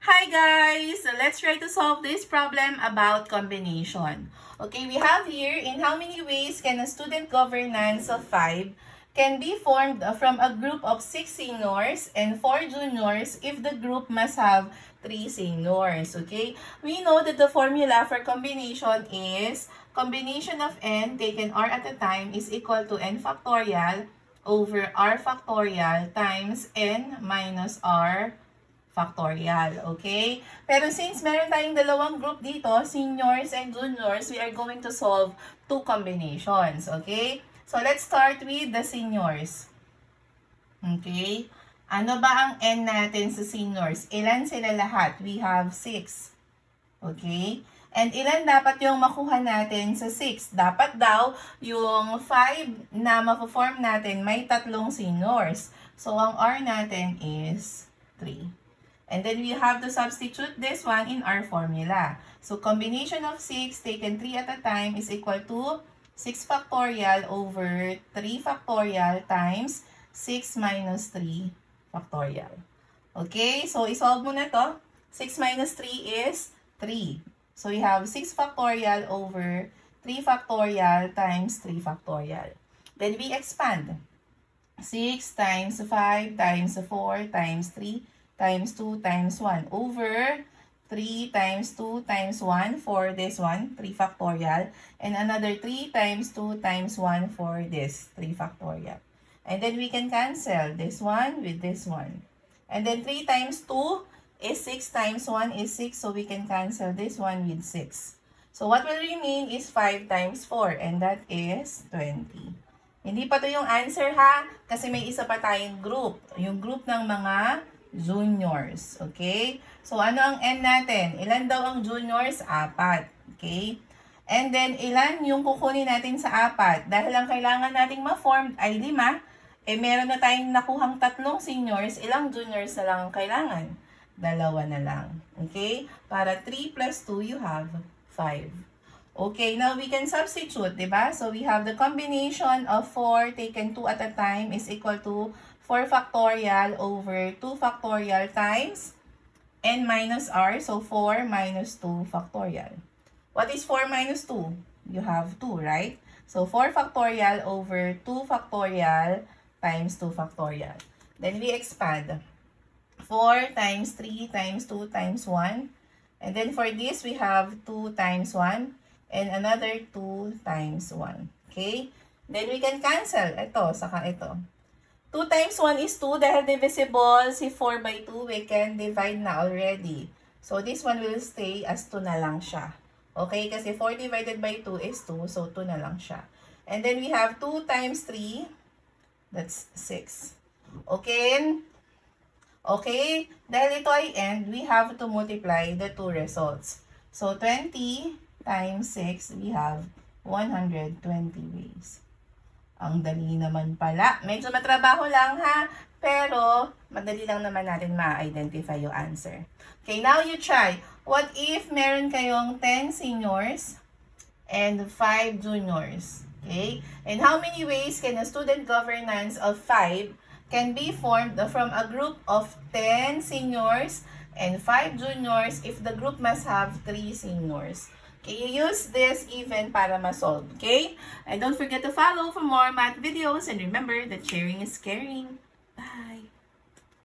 Hi guys! So let's try to solve this problem about combination. Okay, we have here, in how many ways can a student governance of 5 can be formed from a group of 6 seniors and 4 juniors if the group must have 3 seniors. Okay, we know that the formula for combination is combination of n taken r at a time is equal to n factorial over r factorial times n minus r factorial, okay? Pero since meron tayong dalawang group dito, seniors and juniors, we are going to solve 2 combinations, okay? So, let's start with the seniors. Okay? Ano ba ang n natin sa seniors? Ilan sila lahat? We have 6. Okay? And ilan dapat yung makuha natin sa 6? Dapat daw yung 5 na mapo-form natin may 3 seniors. So, ang r natin is 3. And then we have to substitute this one in our formula. So, combination of 6 taken 3 at a time is equal to 6 factorial over 3 factorial times 6 minus 3 factorial. Okay, so isolve mo na to. 6 minus 3 is 3. So, we have 6 factorial over 3 factorial times 3 factorial. Then we expand. 6 times 5 times 4 times 3 times 2 times 1 over 3 times 2 times 1 for this one, 3 factorial. And another 3 times 2 times 1 for this, 3 factorial. And then we can cancel this one with this one. And then 3 times 2 is 6 times 1 is 6. So we can cancel this one with 6. So what will remain is 5 times 4. And that is 20. Hindi pa to yung answer ha. Kasi may isa pa tayong group. Yung group ng mga juniors. Okay? So, ano ang n natin? Ilan daw ang juniors? 4. Okay? And then, ilan yung kukunin natin sa 4? Dahil ang kailangan nating ma-form ay 5, eh meron na tayong nakuhang 3 seniors, ilang juniors na lang ang kailangan? 2 na lang. Okay? Para 3 plus 2, you have 5. Okay, now we can substitute, diba? So, we have the combination of 4 taken 2 at a time is equal to 4 factorial over 2 factorial times n minus r. So, 4 minus 2 factorial. What is 4 minus 2? You have 2, right? So, 4 factorial over 2 factorial times 2 factorial. Then, we expand. 4 times 3 times 2 times 1. And then, for this, we have 2 times 1 and another 2 times 1. Okay? Then, we can cancel. Ito, saka ito. 2 times 1 is 2. Dahil divisible si 4 by 2, we can divide na already. So, this one will stay as 2 na lang siya. Okay? Kasi 4 divided by 2 is 2. So, 2 na lang siya. And then, we have 2 times 3. That's 6. Okay? Okay? Dahil ito ay end, we have to multiply the 2 results. So, 20 times 6, we have 120 ways. Ang dali naman pala. Medyo matrabaho lang ha, pero madali lang naman natin ma-identify yung answer. Okay, now you try. What if meron kayong 10 seniors and 5 juniors? Okay? And how many ways can a student governance of 5 can be formed from a group of 10 seniors and 5 juniors if the group must have 3 seniors? Okay, you use this even para ma-solve, okay? And don't forget to follow for more math videos. And remember that sharing is caring. Bye!